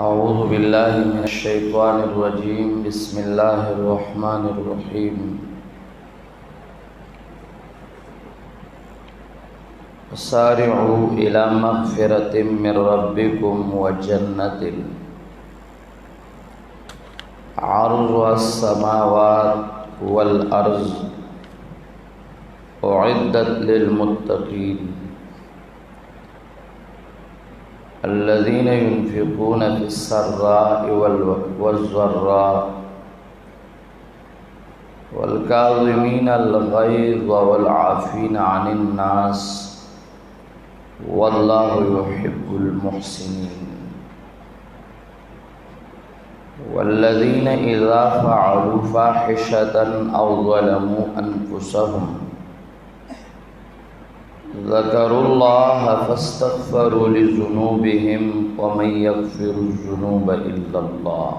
اعوذ باللہ من الشیطان الرجیم بسم اللہ الرحمن الرحیم سارعوا الی مغفرۃ من ربکم وجنۃ عرضها السماوات والارض اعدت للمتقین الذين ينفقون في السراء والضراء والكاظمين الغيظ والعافين عن الناس والله يحب المحسنين والذين إذا فعلوا فاحشة أو ظلموا أنفسهم ذكروا الله فاستغفروا لذنوبهم ومن يغفر الذنوب إلا الله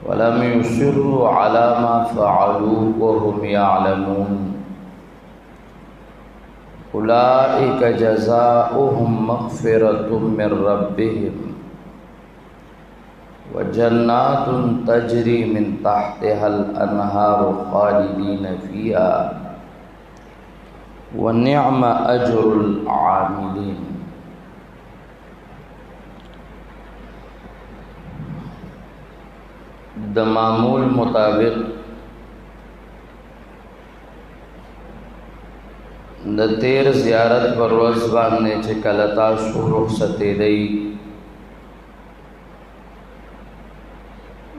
ولم يصروا على ما فعلوا وهم يعلمون أولئك جزاؤهم مغفرة من ربهم وجنات تجري من تحتها الأنهار خالدين فيها وَنِعْمَ أَجْرُ الْعَامِلِينَ۔ د معمول مطابق د تیر زیارت پر ورځ باندې چې کله تاسو رخصتېدئ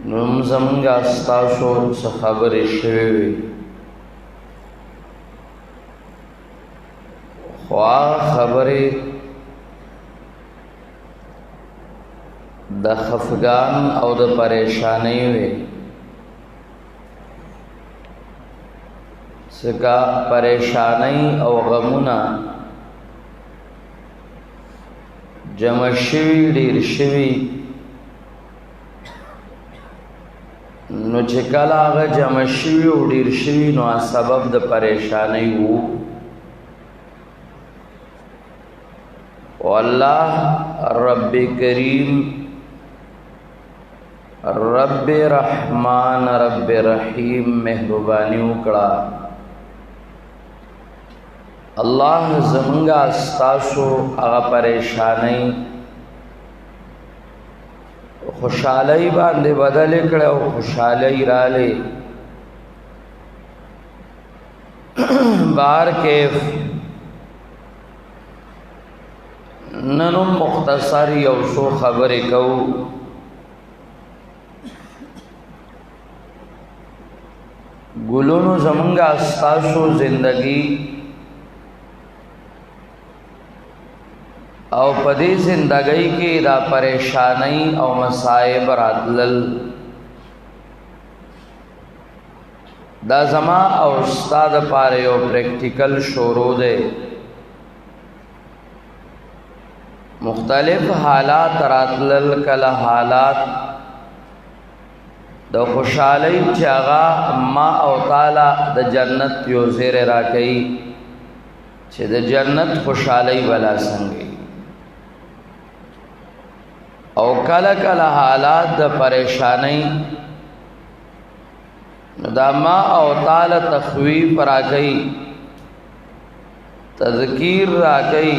نو زمونږ ستاسو څه خبرې شوې وي، خوا خبرې د خفګان او د پریشانی وي، څنګه پریشانی او غمونه جمع شوي ډیر شوي، نو چې کله هغه جمع شوي او ډیر شوي نو سبب د پریشانی وو، والله رب کریم رب رحمان رب رحیم مهربانی وکړه، الله زمونږه استاسو هغه پریشانی خوشحالی باندې بدل کړه او خوشحالی رالی بار کیف ننو مختصر یو څو خبرې کوو. ګلونو زمونږه استاسو زندگی او پدې زندګۍ کې دا پریشانی او مصائب راتلل، دا زما او استاد پاره یو پریکټیکل شروع دی. مختلف حالات راتلل، کله حالات د خوشحالی چې هغه ما او تعالی د جنت یو زیری راکړي چې د جنت خوشحالی بلا څنګه، او کله کله حالات د پریشانی دا ما او تعالی تخویف راکړي، تذکیر راکړي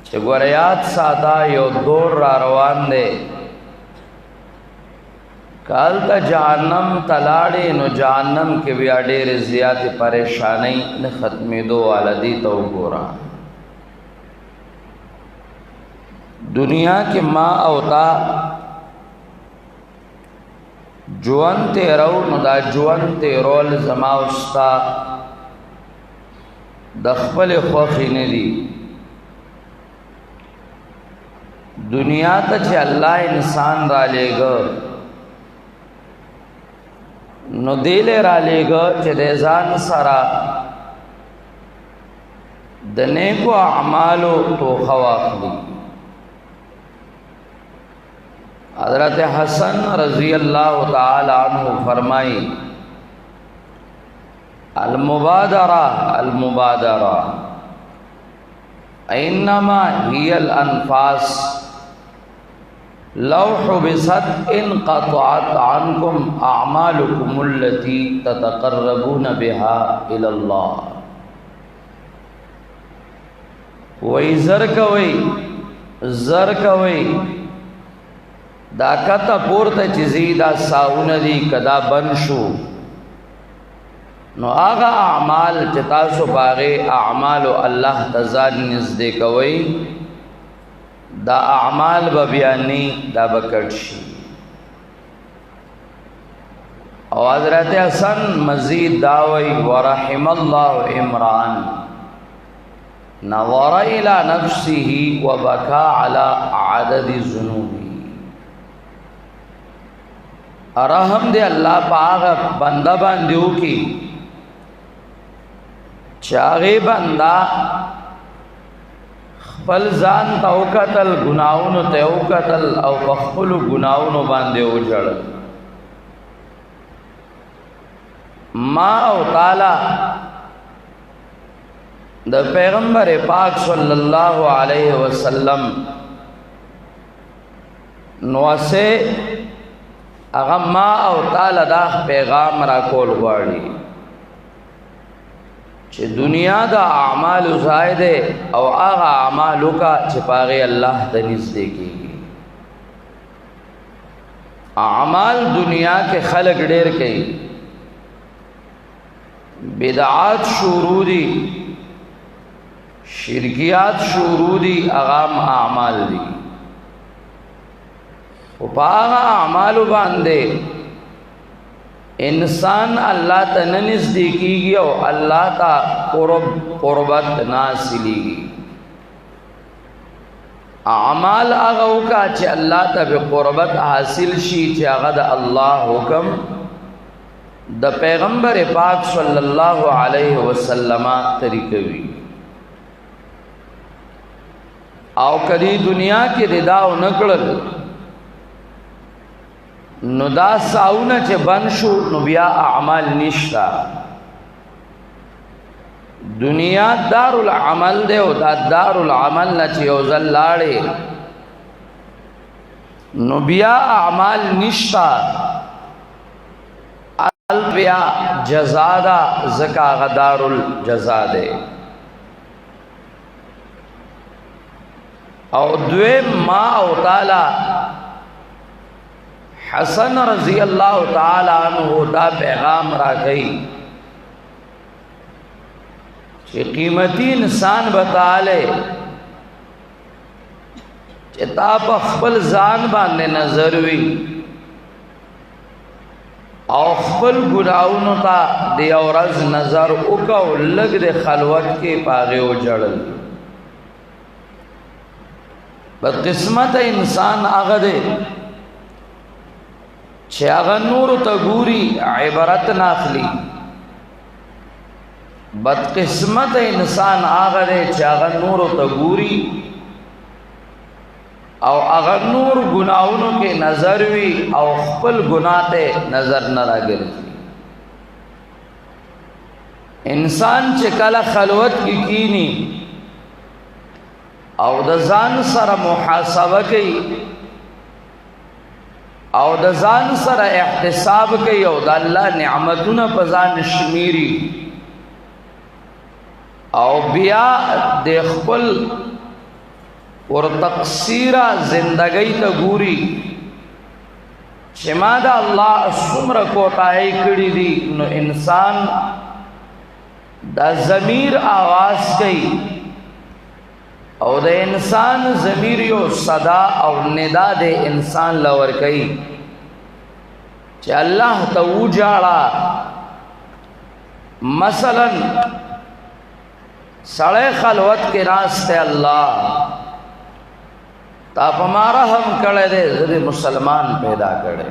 چې ګوریات ساده یو دور را روان دی، کال تا جہنم تلاړې نو جہنم کې بیا ډېرې زیاتې پریشانی نه ختمېدو والا دي. ته وګوره دنیا کې ما او تا ژوند تېرو نو دا ژوند تېرول زما او ستا د خپلې خوښې نه دي. دنیا ته چې الله انسان را لېږه نو دیلې را لېږه چې د ځان سره د نیکو اعمالو توښه واخلي. حضرت حسن رضی اللہ تعالی عنہ فرمائی المبادرہ انما هی الانفاس لو حبست انقطعت عنکم اعمالکم التي تتقربون بها الى الله. وی زر کوي دا کته پورته چیزی دا ساون دی کدا بن شو نو آغا اعمال چې تاسو باغې اعمال الله تزاد نزدې کوي دا اعمال به بیانې دا بکټ شي. او حضرت حسن مزید داوی ورحم الله عمران نظر الى نفسه وبكى على عدد ذنوبه. رحم دے اللہ پاک بندہ باندیو کی چاغی بندہ خپل ځان ته وکتل ګناونو ته وکتل او خپل ګناونو باندې وجړل. ما او تعالی د پیغمبر پاک صلی الله علیه وسلم نو سے اغه ما او تعالی دا پیغام را کول غواړي چې دنیا دا اعمال زائد او هغه اعمالو کا چې پاغه الله ته نږدې کیږي. اعمال دنیا کے خلق ډیر کوي، بدعات شروع دي، شرکیات شروع دي، اغام اعمال دي. او پاغا اعمالو باندې انسان اللہ تا نزدیکیگی او اللہ تا قربت ناسلیگی. اعمال آغاو کا چه اللہ تا بے قربت حاصل شی چه آغا دا اللہ حکم دا پیغمبر پاک صلی اللہ علیہ وسلم طریقوی. او کدی دنیا کی رداو نکڑل نو دا ساونا چه بن شو نو بیا اعمال نشتا. دنیا دار العمل دے و دا دار العمل نا چه یوزل لارے نو بیا اعمال نشتا. بیا جزا دا زکا غدار الجزا دے. او دوے ما او تعالی حسن رضی اللہ تعالی عنہ دا پیغام را گئی کہ قیمتی انسان بتا لے چتا پا خپل ځان باندې نظر وی او خپل گناہونو تا دی اورز نظر اکو لگ دے خلوت کے پاغے و جڑل. بدقسمت انسان آغا دے چه آغا نور تا گوری عبرت ناخلی. بدقسمت انسان آغا دے چه آغا نور تا گوری او اغا نور گناہونو کے نظر وی او خپل گناہ تے نظر نہ گرزی. انسان چه کلا خلوت کی کینی او د ځان سره محاسبه کوي او د ځان سره احتساب کوي او د الله نعمتونه په ځان شمیري او بیا د خپل ور تقصیره زندگی ته ګوري چې ما د الله څومره کوتاهی کړې دي نو انسان دا ضمیر آواز کوي او د انسان ضمیر یو صدا او ندا د انسان لور کوي چې الله ته وجاړه. مثلا سړی خلوت کې راسته الله تا په ما رحم کړی دی، زه دې مسلمان پیدا کړی،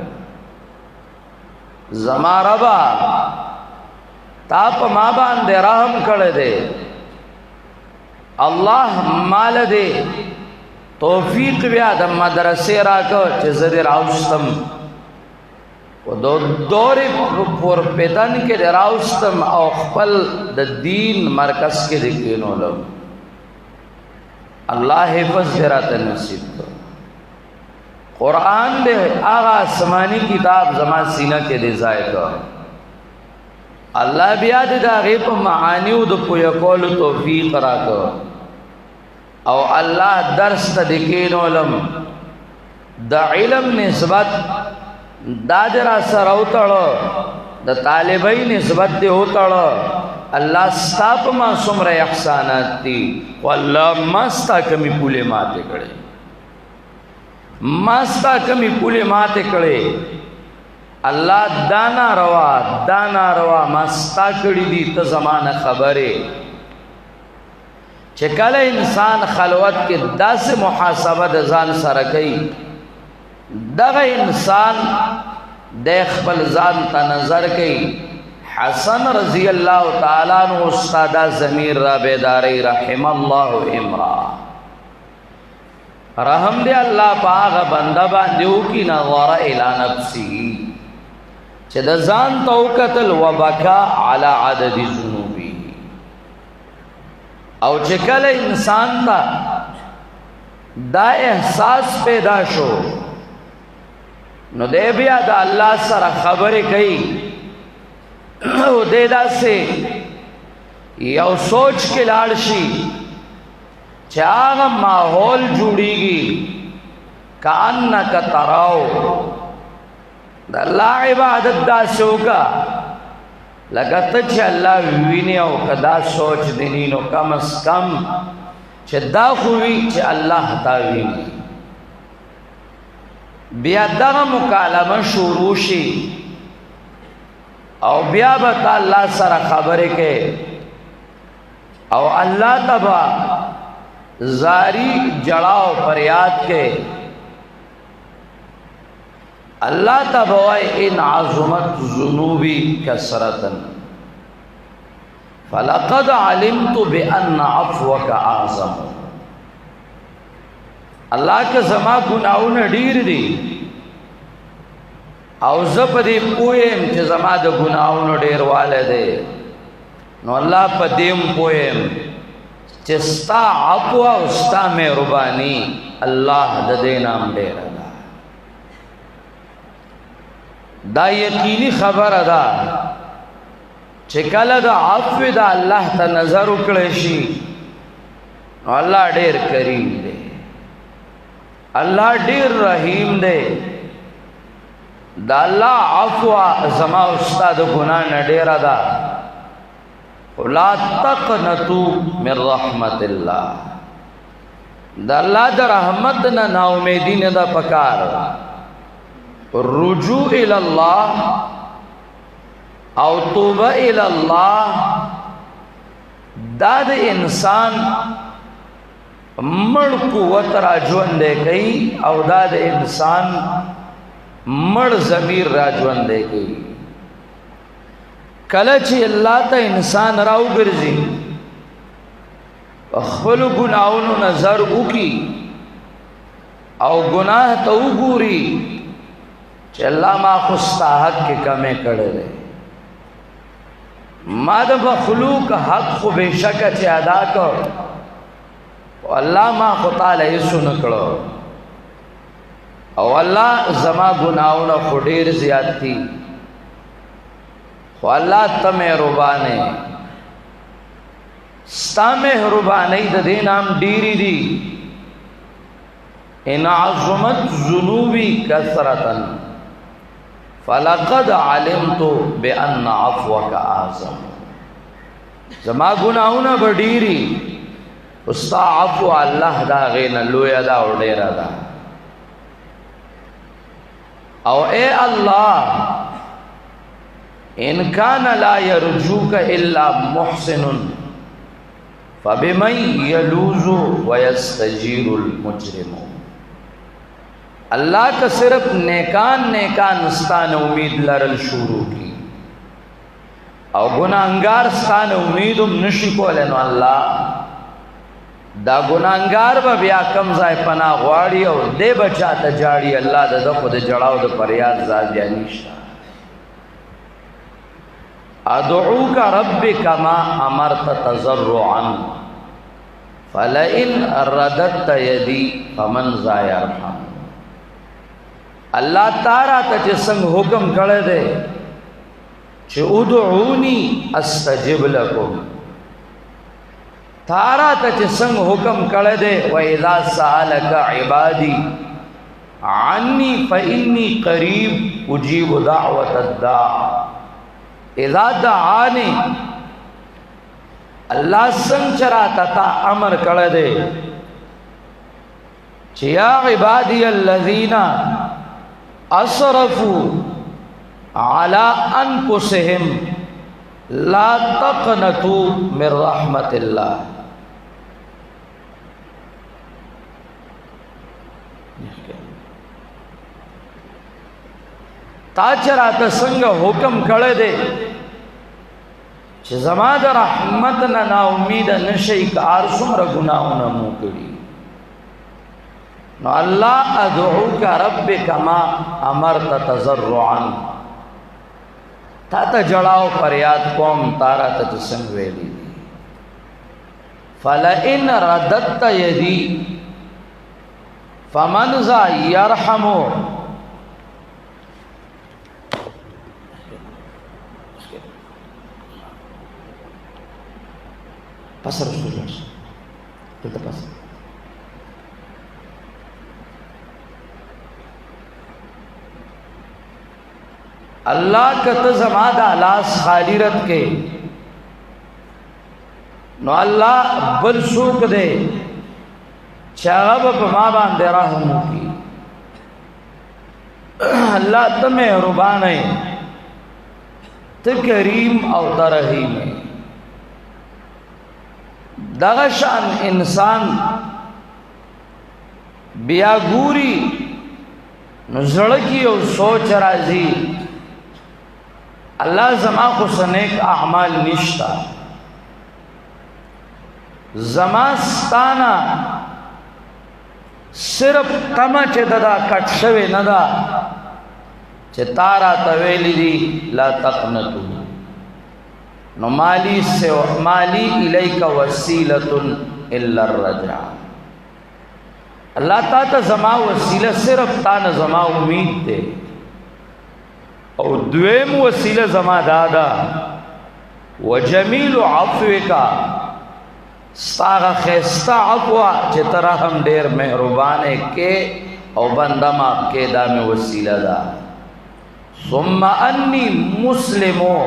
زما ربا تا په ما باندې رحم کړی دی، الله مال دے توفیق بیا د مدرسې راکو چې زه دې راوستم و دور پر پیدن کې دې راوستم او خپل د دین مرکز کې دې کېنولم. اللہ حفظ درات نصیب کر. قرآن دے آغا آسمانی کتاب زما سینہ کے دے ځای کر. اللہ بیا دے دا غیب معانیو دا پویکول توفیق را کر. او اللہ درس تا دکین علم دا علم نسبت دا درا سر اوتڑا دا طالبی نسبت دے اوتڑا. اللہ ستا پا ما سمر احسانات تی واللہ ما ستا کمی پولے ماتے کڑے, ما ستا کمی پولے ماتے کڑے. اللہ دانا روا ما ستا کڑی دی تا زمان خبرے. چکل انسان خلوت کے دا سے محاسبہ دزان سرکی, دغ انسان دیکھ پل زان تا نظر کی. حسن رضی اللہ تعالیٰ عنہ استادہ ضمیر را بیداری رحم اللہ امرا, رحم دے اللہ پاغ بندہ باندیو کی نظر الى نفسی چہ دزان توقتل وبکا علی عدد ذنوبی. او چکل انسان تا دا احساس پیدا شو نو دے بیا دا اللہ سر خبر کئی او دے دا سے یو سوچ کے لارشی چاہاں ماحول جوڑی گی کانکا تراؤ. دا اللہ عبادت دا سوکا لگتا چھے اللہ وینے او کدا سوچ دینینو کم از کم چھے دا خوی چھے اللہ تا وینے. بیا دا مکالمہ شروعشی او بیا بتا اللہ سر خبر کے او اللہ تبا زاری جڑاو پریاد کے. اللہ تبوائے ان عظمت ذنوبی کسرتن فلقد علمت بأن عفوک اعظم. اللہ کے زما گناہوں نے ڈیر دی او زپ دی پویم چه زما د گناہوں ډیر والے دے. نو اللہ پا دیم پویم چه ستا عفو او ستا مہربانی اللہ د دے نام ډیر دا. دا یقینی خبر دا چه کل دا عفو دا اللہ تا نظر اکڑشی نو اللہ ډیر کریم دے, اللہ ډیر رحیم دے. دا اللہ عفو زما استاد گناہ نڈیرہ دا. لا تقنطو من رحمت اللہ, دا اللہ دا رحمت نا نا امیدین دا پکار. رجوع الاللہ او توبہ الاللہ دا دا انسان مڑ قوت راجون دے گئی او دا دا انسان مڑ ضمیر راجون دے گئی. کلچی اللہ تا انسان راو گرزی خپل گناہونو نظر اکی او گناہ تو گوری چی اللہ ما خستا حق کے کمے کڑے دے. ما دا مخلوق حق خو بے شکا چی ادا کر اللہ ما خطا لئیسو نکڑو او اللہ زما گناہونا خو ډیر زیاد تھی خو اللہ تا مہربانے ستا مہربانی دا دے نام ڈیری دی. ان عظمت ذنوبی کثرتن فلقد علمت بأن عفوک اعظم. زما گناہونا بڈیری استا عفو اللہ دا غینا لویا دا اور ڈیرا دا. او اے اللہ ان کان لا یرجوک الا محسن فبمن یلوذ ویستجیر المجرم. اللہ کا صرف نیکان ستان امید لرل شروع کی او گناہگار ستان امیدم نشی کولنو اللہ دا گناہگار با بیا کم زائے پناہ غواڑی او دے بچا تا جاڑی اللہ دا دا خود جڑاو دا پریاد زاد یا نیشتا. ادعوک رب کما امرت تضرعا فلئن رددت یدی فمن ذا یرحم. اللہ تارا تا چه سنگ حکم کڑے دے چه ادعونی استجب لکم، تارا تا چه سنگ حکم کڑے دے وَإِذَا سَأَلَكَ عِبَادِي عَنِّي فَإِنِّي قَرِيبٌ أُجِيبُ دَعْوَةَ الدَّاعِ اذا دعانی. اللہ سنگ چراتا تا امر کڑے دے چه یا عبادی الذین اسرفوا على انفسهم لا تقنطوا من رحمت اللہ. تا چراتا سنگ حکم کڑے دے چه زما دا رحمتنا نا امید نشئی کار سمر گناہونا مو کری. نو اللہ ادعوک رب کما امرت تضرعا، تا تا جڑاو پریاد قوم تارا تا جسنگ ویلی دی. فلئن رددت یدی فمن ذا یرحمو. پس رسول اللہ دلتا پس اللہ کت زما دا لاس خالی رت کے نو اللہ بل سوک دے چاغب پما باندے رحمو کی. اللہ تا مہربان ہے، تا کریم او تا رحیم ہے. دغه شان انسان بیا ګوري نو زړه کې یو سوچ راځي الله زما خو سنیک اعمال نشتا، زما ستانا صرف تمه چې ددا کټ شوی نه دا چې تارا تویلی دی لا تقنطوا. نو مالی الیک وسیلۃ الا الرجع. اللہ تا تا زما وسیلہ صرف تا نا زما امید دے، اور دویم وسیلہ زما دادا وجمیل عفوکا، ستاغ خیستا عفوا چه ترحم دیر مہربانے کے او بندما کے دام وسیلہ دا. ثم انی مسلمو،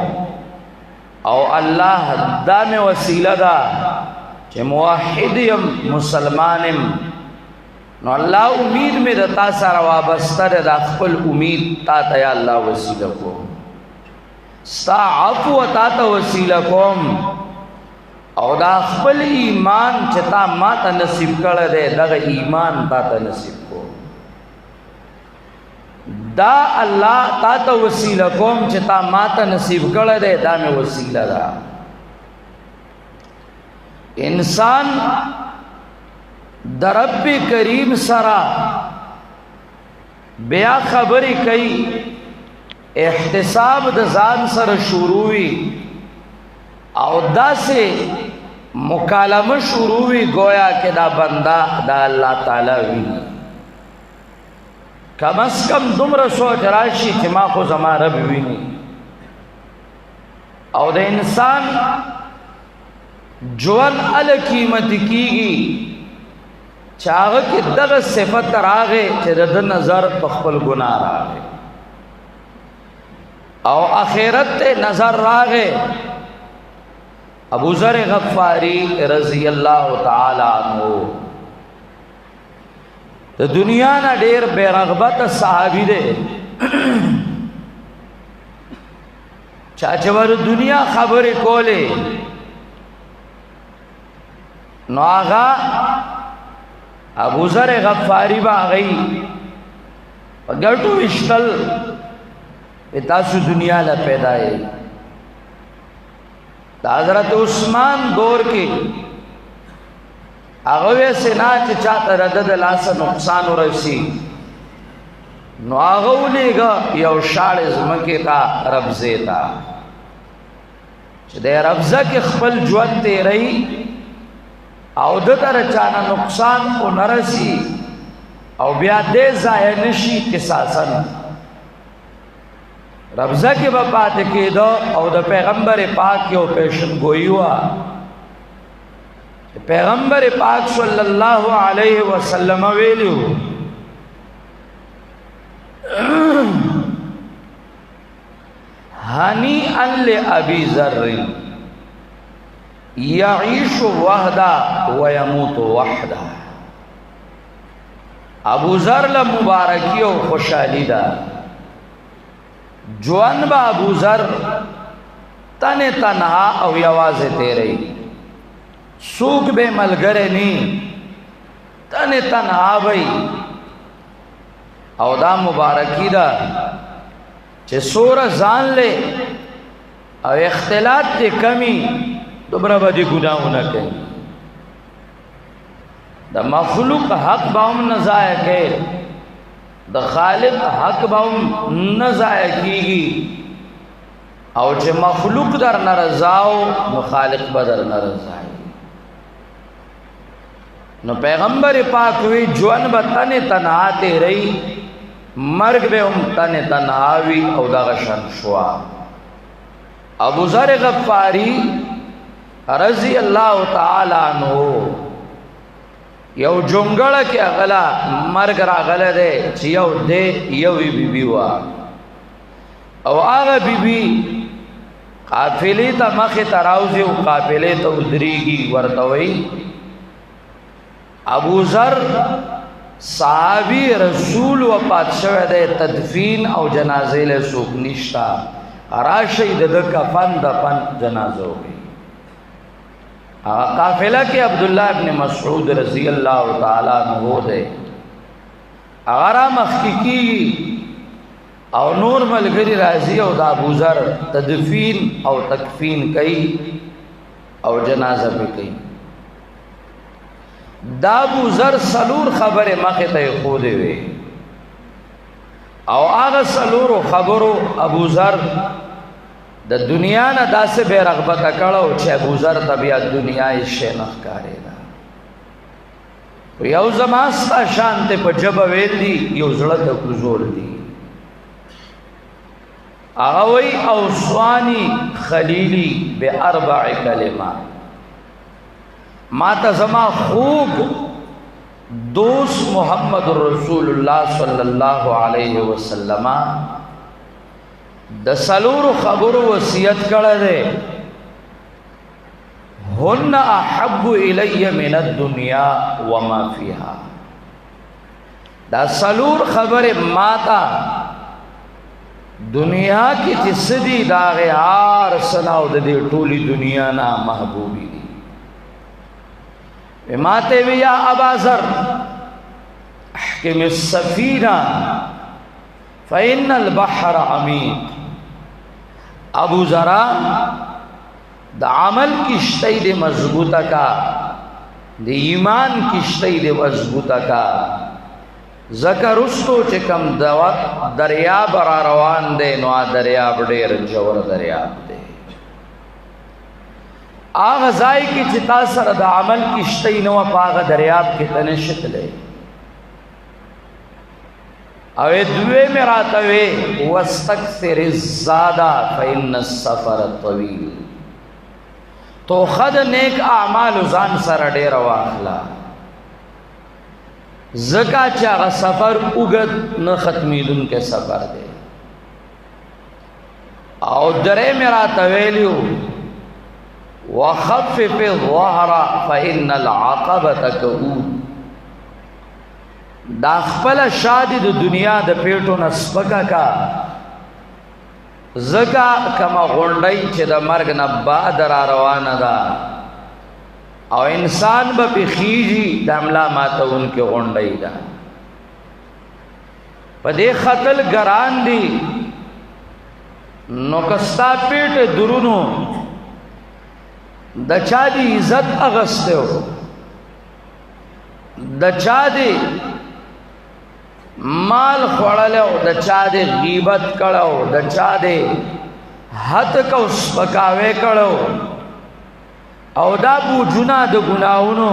او اللہ دام وسیلہ دا چه موحدیم مسلمانم. نو اللہ امید میں دا تا سارا وابستر دا خپل امید تا تا یا اللہ وسیلہ کو، ستا عفو تا تا وسیلہ کوم، او دا خپل ایمان چتا ما تا نصیب کر دے دا ایمان تا تا نصیب کو. دا اللہ تا تا وسیلہ کوم چتا ما تا نصیب کر دے دا میں وسیلہ دا. انسان در رب کریم سرا بیا خبری کئی احتساب د ځان سره شروعی او دا سے مکالمه شروعی گویا کہ دا بندہ دا اللہ تعالی وی. کم از کم دمر سوچ راشی چې ما خو زما رب ویني. او د انسان جوان ال قیمت کیږي چاغه کې دغه صفت راغې چې د نظر په خپل ګناه راغې او آخرت ته نظر راغې. ابو ذر غفاری رضی اللہ تعالی عنہ د دنیا نه ډیر بے رغبت صحابی دی، چا چې ور دنیا خبرې کولې نو آغا ابو ذر غفاری با آغی گرٹو اشتل تاسو دنیا لا پیدائے. دا حضرت عثمان دور کے آغوی سے نا چه چاہتا ردد لاسا نقصان رسی نو آغو لے گا یو شاڑ زمکی تا ربزے تا چه دے ربزہ کے خپل جوت تے رہی او د تر چانه نقصان او نرسی او بیا دې ضایع نشي قصاصا ربزه کې به پاتې کېدو او د پیغمبر پاک یو پیشن گوئی وا پیغمبر پاک صلی الله علیه وسلم ویلو هنیئا لأبی ذر یعیش وحدا ویموت وحدا ابو ذر لمبارکی و خوشحالی دا جوان با ابو ذر تن تنہا او یواز تیرے سوک بے ملگرے نی تن تنہا بھئی او دا مبارکی دا چه سور زان لے او اختلاط تے کمی دوبرا بدی گناہوں نہ کہیں دا مخلوق حق باهم نزائع کے دا خالق حق باهم نزائع کیگی او چه مخلوق در نرزاو نو خالق بدر نرزائی نو پیغمبر پاک وی جوان با تن تنہاتے رہی مرگ بے تن تنہاوی او دا غشن شوا ابو ذر غفاری رضی اللہ تعالی عنہ یو جنگڑا کے اغلا مرگ را غلا دے چی یو دے یوی بی بی وا او آغا بی بی قافلی تا مخی تراوزی و قافلی تا ادریگی ورطوئی ابو ذر صحابی رسول و پادشوہ دے تدفین او جنازے لے سوک نشتا راشی دا کفن دفن جنازہ ہو گئی قافلہ کے عبداللہ ابن مسعود رضی اللہ تعالیٰ عنہ دے اغرا مخکیکی او نور ملگری رازی او دا ابو ذر تدفین او تکفین کئی او جنازہ پہ کئی دا ابو ذر سلور خبر مخیطہ خودے وے او آغا سلور خبرو ابو ذر دا دنیا نا دا سے بے رغبت کڑو چھے ابو ذر طبیعت دنیا شے نخکارے دا یو زماستا شانتے پا جب ویل دی یو زڑت کزور دی آغوی اوصوانی خلیلی بے اربع کلمات ما تزما خوب دوست محمد رسول اللہ صلی اللہ علیہ وسلم د سلور خبر وصیت کړه ده هن احب الی من الدنیا وما فیها دا سلور خبر ماتا دنیا کی تسدی دا غیار سناو د دې ټولی دنیا نا محبوبی دی ماتے وی یا ابا ذر احکم السفینہ فإن البحر عمیق ابو ذرا دا عمل کشتی دے مضبوطہ کا دے ایمان کشتی دے مضبوطہ کا ذکر استو چکم دریاب را روان دے نو دریاب دیر جور دریاب دے آغا زائی کی چتا سر دا عمل کشتی نو پاغا دریاب کی تنشت لے اوے دوے میں راتوے وَاسْتَكْثِرِ الزَّادَ فَإِنَّ السَّفَرَ طَوِيلٌ تو خد نیک اعمال زان سر دیر واخلا زکا چاگا سفر اگد نہ ختمیدن کے سفر دے او درے میں راتویلیو وَخَفِّفِ الظَّهْرَ فَإِنَّ الْعَقَبَةَ كَهُودٌ دا خپل شادی د دنیا د پیټو نسبکا کا زکا کما غونډای چې د مرګ نه بعد را روانه ده او انسان به بخیږي د عملا ماتون کې غونډای ده په دې خطل ګران دي نو کستا پیټ درونو د چا دی عزت اغسته د چا دی مال خوڑلو د چا دے غیبت کڑو د چا دے حد کو سپکاوے کڑو او دا بوجونه د ګناهونو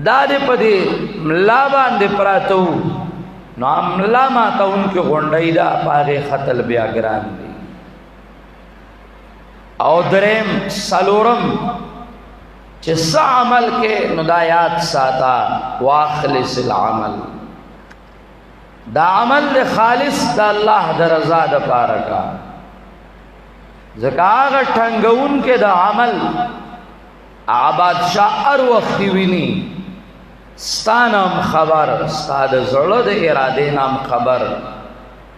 دا دې په دې ملا باندې پراتو نو ملا ماتونکې غونډۍ ده په هغې ختل بیا ګران دی. او دریم څلورم چې څه عمل کې نو دا یاد ساته واخلص العمل، دا عمل د خالص د الله د رضا دپاره کا، ځکه هغه ټنګونکې د عمل هغه بادشاه هر وخت ویني، ستا نام خبر، ستا د زړه د ارادې نام خبر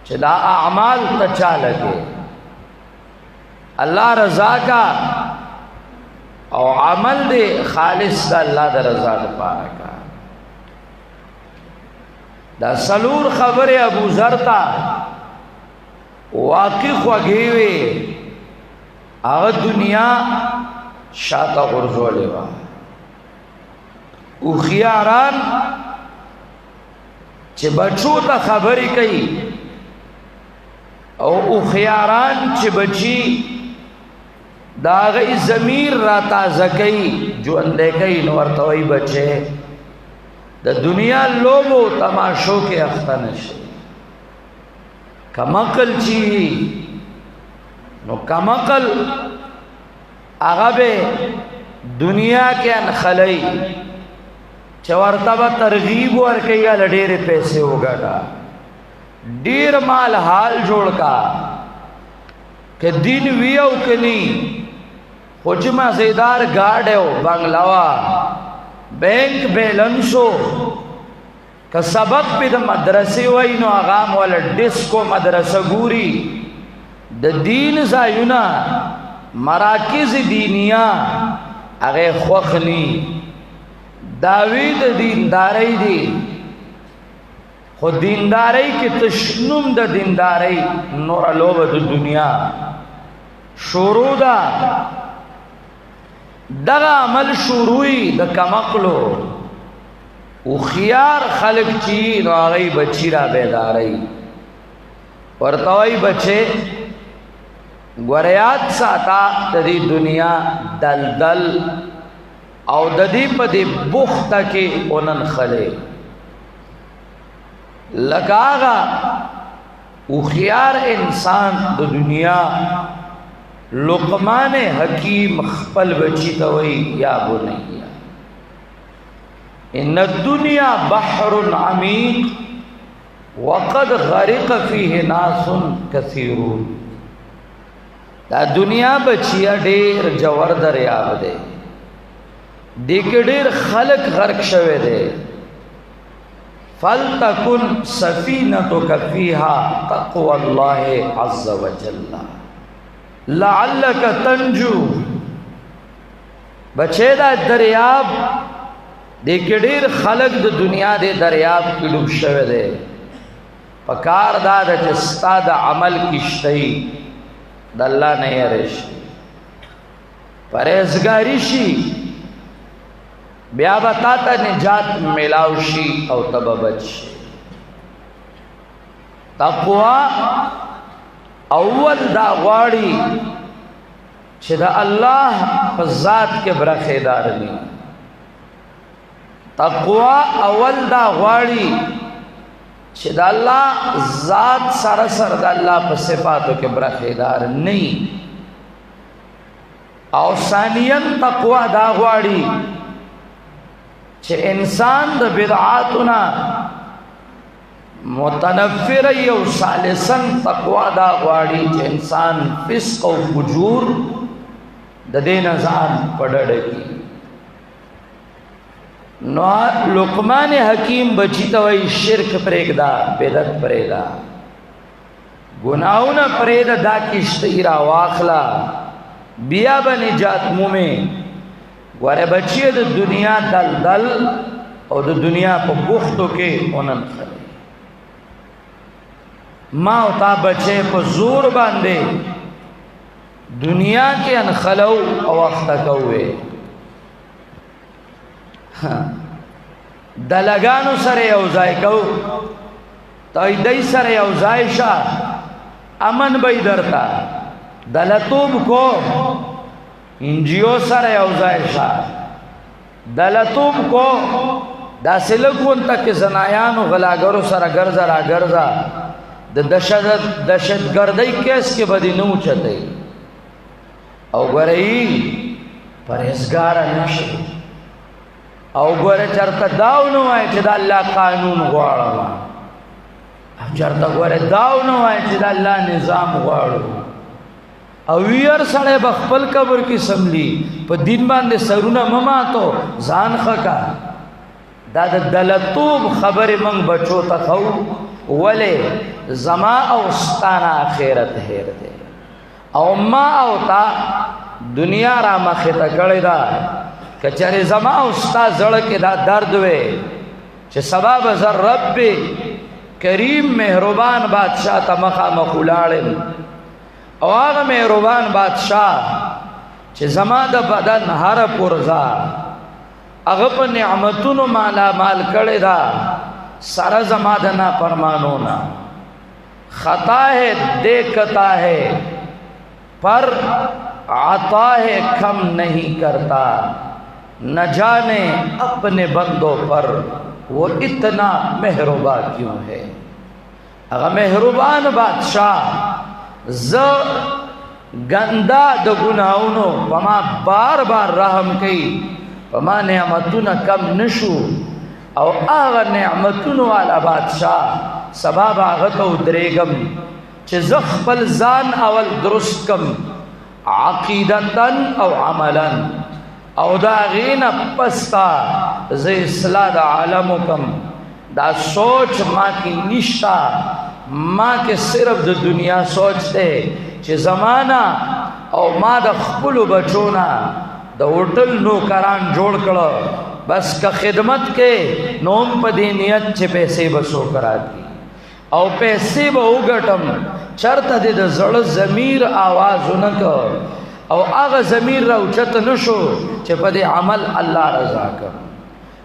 چې دا اعمال ته چا لګې، الله رضا کا او عمل دې خالص د الله د رضا دپاره کا. دا څلور خبرې ابو ذر ته واقع خوږې وې، هغه دنیا شاته غورځولې وه. هوښیاران چې بچو ته خبرې کوي او هوښیاران چې بچي د هغې ضمیر را تازه کوي، ژوندی کوي، نو ورته وایي بچې د دنیا لوبو تماشو کې اخته نشي. کمعقل چی نو کمعقل هغه به دنیا کې انخلی چې ورته به ترغیب ورکوي هله ډېرې پیسې وګټه، ډېر مال حال جوړ کا، که دین وی او که نی، خو چې مزیدار ګاډی او بنګله وه، بینک بیلنسو، که سبق پې د مدرسې وی نو هغه هم والا ډسکو مدرسه ګوري، د دین ځایونه مراکز دینیه هغې خوښ ني، دعوی د دیندارۍ دی، خو دیندارۍ کې تشنم د دیندارۍ نوره لوبه د دنیا شروع ده. دغه عمل شروعي د کمعقلو هوښیار خلک چې نو هغوی بچي را بیدارۍ، ورته وایي بچې ګوره یاد ساته د دې دنیا دلدل او د دې په دې بوخته کې وننخلې، لکه هغه هوښیار انسان د دنیا لقمان حکیم خپل بچی ته وایي یا بنیه ان الدنیا بحر عمیق وقد غرق فیه ناس کثیرون. دا دنیا بچیا ډېر جوړ دریاب دی، دې کې ډېر خلک غرق شوی دی. فلتکن سفینتک فیها تقوی الله عز وجل لعلک تنجو. بچے دا دریاب دې کې ډېر خلک د دنیا د دریاب کې ډوب شوی دی، پکار دا ده چې ستا د عمل کشتۍ د الله نه یری شي، پرهیزګاري شي، بیا به تا ته نجات میلاو شي او ته به بچ شي. تقوا اول دا غواړي چې د الله په ذات کې برخېدار ني. تقوا اول دا غواړي چې د الله ذات سره سره د الله په صفاتو کې برخېدار نه، او ثانیاً تقوا دا غواړي چې انسان د بدعاتنا متنفر یو ثالثاً تقوا دا غواړي چې انسان فسق او فجور د دې نه ځان په ډډه کړي. نو لقمان حکیم بچی ته وایي شرک پرېږده، بدعت پرېږده، ګناهونه پرېږده، دا کشتۍ را واخله، بیا به نجات مومې. ګوره بچیه د دنیا دلدل او د دنیا په بوختو کې وننخلې. ما او تا بچې په زور باندې دنیا کې انخلو او اخته کوې، د لګانو سره یو ځای کو، تایدی سره یو ځای شه، امن به درته دلتوب کو، انجیو سره یو ځای شه دلتوب کو داسې لږ غونته کې زنایانو غلاګرو سره ګرځه را ګرځه د دهشتګردۍ کیس کې به دې نه اوچتی او ګوره پرهیزګاره نه شي او ګوره چېرته داو نه وایي چې د الله قانون غواړم او چېرته ګوره داو نه وایي چې د الله نظام غواړو او ویر سړی به خپل قبر کې سملی په دین باندې سرونه مه ماتو ځان ښه کا دا د دلتوب خبرې موږ بچو ته ښو ولې زما او ستانه آخرت هیر دی او ما او تا دنیا را مخې ته کړې ده که چېرې زما او ستا زړه کې دا درد وی چې سبا به زه رب کریم مهربان بادشاه ته مخامخ ولاړم او هغه مهربان بادشاه چې زما د بدن هره پرزه هغه په نعمتونو مالا مال کړی دا سره زما د نافرمانو نه خطا ہے دیکھتا ہے پر عطا ہے کم نہیں کرتا نہ جانے اپنے بندوں پر وہ اتنا مہربان کیوں ہے اگر مہربان بادشاہ ز گندا د گناہونو پما بار بار رحم کئی پما نعمتون کم نشو او آغا نعمتون والا بادشاہ سباب آغا تو دریگم چه زخبل زان اول درست کم عقیدتاً او عملاً او دا غین پستا زی اصلاح دا عالمو کم دا سوچ ماں کی نشتا ماں کے صرف دا دنیا سوچ دے چه زمانہ او ما دا خپلو بچونا دا ہوتل نوکران جوڑ کرو بس کا خدمت کے نوم پا دینیت چه پیسے بسو کرا دی او پیسے با اگٹم چرتا دی دا زڑ زمیر آوازو نکو او آغا زمیر را اچت نشو چه پا دی عمل اللہ رضا کر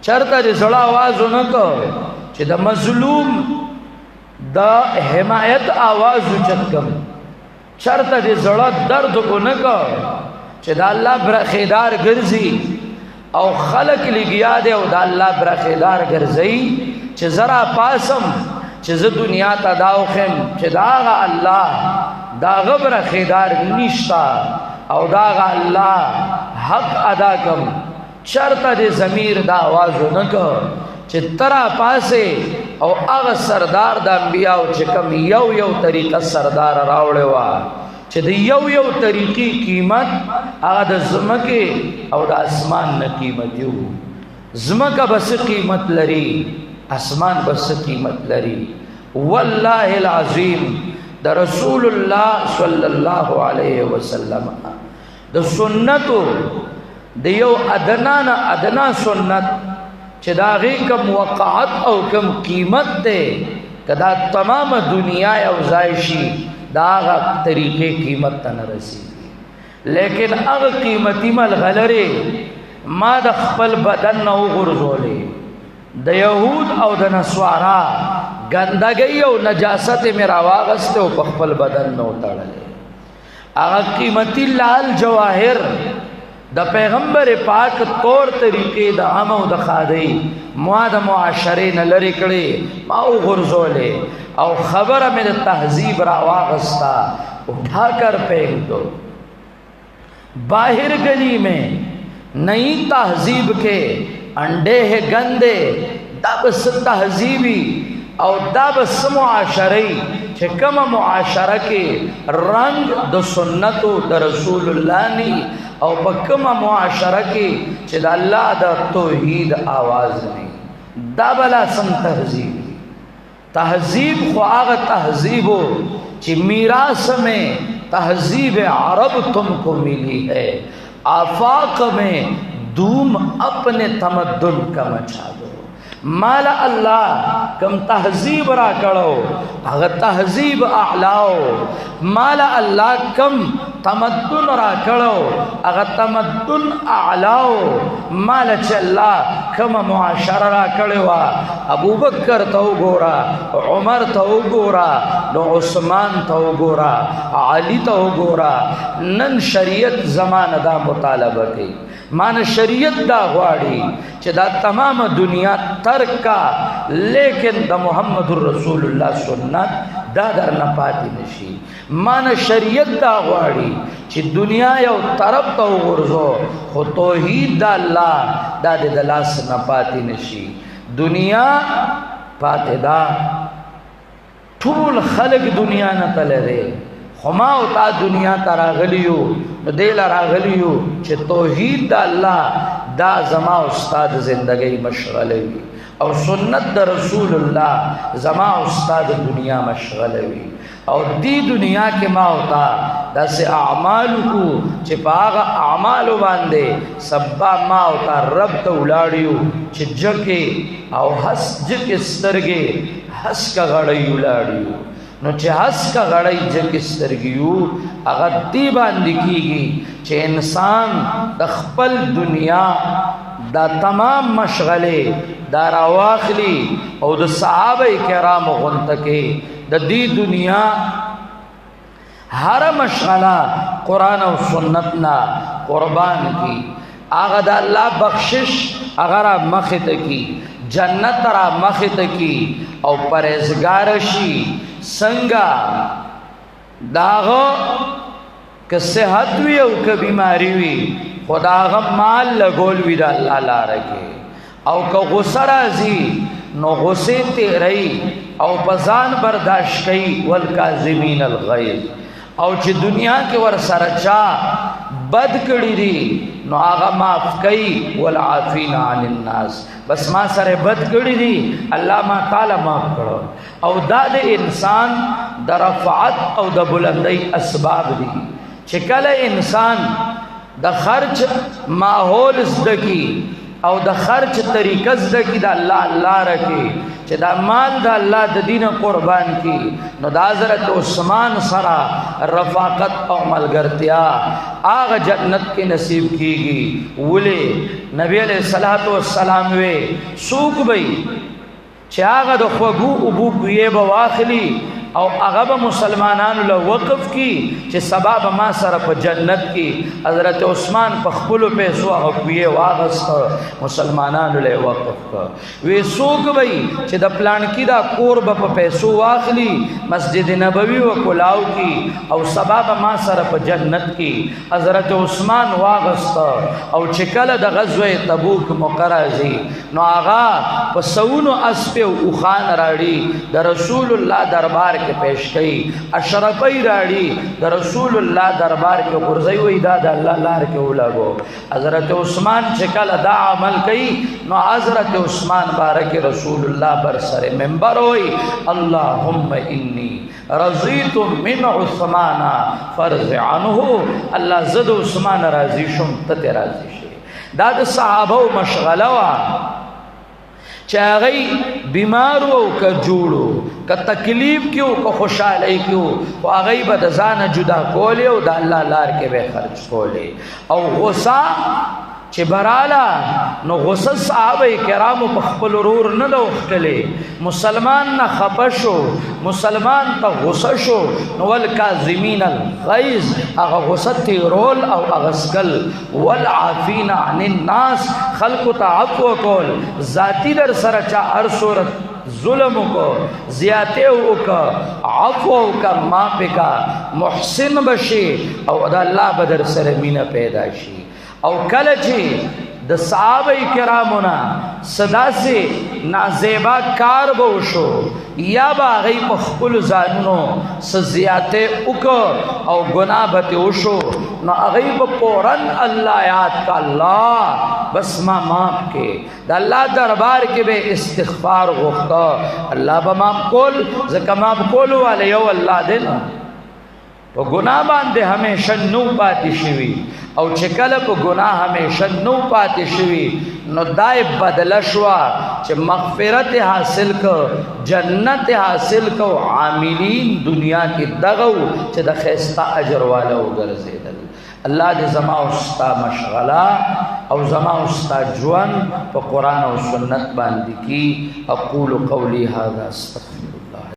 چرتا دی زڑ آوازو نکو چه دا مظلوم دا حمایت آوازو چت کم چرتا دی زڑ درد کو نکو چه دا اللہ برخیدار گرزی او خلق لگیا دے او دا اللہ برخیدار گرزی چه ذرا پاسم چه ز دنیا تا داوخم چه داغا اللہ داغا برخیدار نشتا او داغا اللہ حق ادا کم چرتا دے ضمیر دا آوازو نکو چه ترا پاسے او اغا سردار دا انبیاء چکم یو طریقہ سردار راوڑے وا چه دا یو طریقی قیمت اغا دا زمکے او دا اسمان نا قیمت یو زمکہ بس قیمت لری اسمان بس قیمت لری واللہ العظیم دا رسول اللہ صلی اللہ علیہ وسلم دا سنتو دا یو ادنا سنت چه دا غی کم وقعت او کم قیمت دے کہ دا تمام دنیا اوزائشی دا آغا طریقے قیمت تا نرسی لیکن اغا قیمتی ملغلرے ما دا خپل بدن نو غرزولے دا یہود او دا نسوارا گندگی او نجاست میرا واغستے او پخپل بدن نو تڑلے اغا قیمتی لال جواھر دا پیغمبر پاک طور طریقے دا عمو دا خادی مواد معاشرے نلری کڑے ماو غرزولے او خبر میں دا تہذیب را واغستا اٹھا کر پھینک دو باہر گلی میں نئی تہذیب کے انڈے ہے گندے دا بس تہذیبی او دا بس معاشرے چھے کم معاشرہ کے رنگ دا سنتو دا رسول اللہ نی او بکم معاشرہ کی چھے دا اللہ دا توحید آواز نہیں دا بلا سن تہذیب تہذیب خواہ تہذیبو چھے میراث میں تہذیب عرب تم کو ملی ہے آفاق میں دوم اپنے تمدن کا مچا دو مالا اللہ کم تہذیب را کرو اگر تہذیب اعلاؤ مالا اللہ کم تمدن را کړو هغه تمدن اعلاو مال چې الله کومه معاشره را کړې وه ابو بکر ته وګوره عمر ته وګوره نو عثمان ته وګوره علي ته وګوره نن شریعت زمانه دا مطالبه کوي مان شریعت دا غواړي چې دا تمام دنیا ترک کا لیکن د محمد رسول الله سنت دا در نه پاتې نشي مان شریعت دا غواړي چې دنیا یو طرف ته وغورځو خو توحید دا الله دا د لاس نه پاتې نشي دنیا پاتې دا ټول خلق دنیا نه تللی دی خو ما او تا دنیا ته راغلیو نو دی له راغلیو چې توحید د الله دا زما او ستا د زندګۍ مشغله وي او سنت د رسول الله زما او ستا د دنیا مشغله وي او دی دنیا کې ما او تا داسې اعمال کو چې په هغه اعمالو باندې سبا ما او تا رب ته ولاړیو چې جکې او حس جکې سترګې حس کا غړی ولاړیو نو چې حس کا غړی جکې سترګیو هغه دی باندې کیږي چې انسان د خپل دنیا دا تمام مشغله دا راواخلی او د صحابه کرامو غونته کې د دې دنیا هر مشغله قرآن او سنت نا قربان کی هغه د الله بخشش هغه را مخې ته کی جنت را مخې ته کی او پرهیزګار شي څنګه داغه که صحت وي او که بیماری وي خدا هغه مال لګول وي د الله لاره کې او که غصه راځي نو غصه تیری او پزان برداشت کئی والکاظمین الغیظ او چې دنیا کې ور سره چا بد کړی دي نو هغه معاف کئی والعافین عن الناس بس ما سره بد کړی دي الله ما تعالی معاف کړو او دا د انسان د رفعت او د بلندی اسباب دي چې کله انسان د خرچ ماحول زدکی او د خرچ طریقه زدکی د الله لاره کې چې دا مال د الله د دین قربان کی نو د حضرت عثمان سره رفاقت او ملګرتیا هغه جنت کې نصیب کیږي ولې نبی علیہ الصلوۃ والسلام وی سوق بی چې هغه د خوګو ابو کوی به واخلی او هغه به مسلمانانو له وقف کی چې سبب ما سره په جنت کې حضرت عثمان په خپل پیسو هغه کوی واغست مسلمانانو له وقف کړ وی سوق وی چې د پلان کې دا کور په پیسو واخلی مسجد نبوي او کلاو کې او سبب ما سره په جنت کې حضرت عثمان واغست او چې کله د غزوه تبوک مقرزي نو هغه په سونو اسپه او خان راړي د رسول الله دربار کے پیش کئی اشرفی راڑی دا رسول اللہ دربار کے غرزی وی دا اللہ لار کے اولاگو حضرت عثمان چکل دا عمل کئی نو حضرت عثمان بارک رسول اللہ برسر ممبر ہوئی اللہم انی رضیت من عثمان فرض عنہ اللہ زد عثمان راضی شم تت راضی شے دا دا صحابہ مشغلوا چاہی بیمار ہو کا جوڑو کا تکلیف کیوں کا خوشحالی کیوں واغی بدزان جدا کولے او دا اللہ لار کے بے خرچ کولے او غصہ چه برالا نو غصہ صحابہ کرامو پخپل رور ندوختلے مسلمان نا خپشو مسلمان تا غصہ شو نو والکاظمین الغیظ اغا غصہ تیرول او اغسکل والعافین عن الناس خلق تا عفو کول ذاتی در سرچا ہر صورت ظلم کو زیادے کا عفو کا ماپے کا محسن بشی او دا اللہ بدر سر مین پیدا شی او کله چې د صحابه کرامونا صدا سے نازیبا کار به وشو یا به هغې په خپلو ځانونو څه زیاتې وکړه او ګناه به ترې وشو نو هغې به فوراً الله یاد کا الله بس ما معاف کې د الله دربار کې به استغفار غوښته الله به معاف کول ځکه معاف کولو والا یو الله دی نه په ګناه باندې همیشه نو پاتې شوي او چې کله په ګناه همیشه نو پاتې شوي نو دای بدله شوه چې مغفرت حاصل کو جنت حاصل کو عاملین دنیا کې دغه چې د ښایسته اجر والا وګرځېدل. الله دې زما او ستا مشغله او زما او ستا ژوند په قرآن او سنت باندې کی. اقول قولی هذا استغفر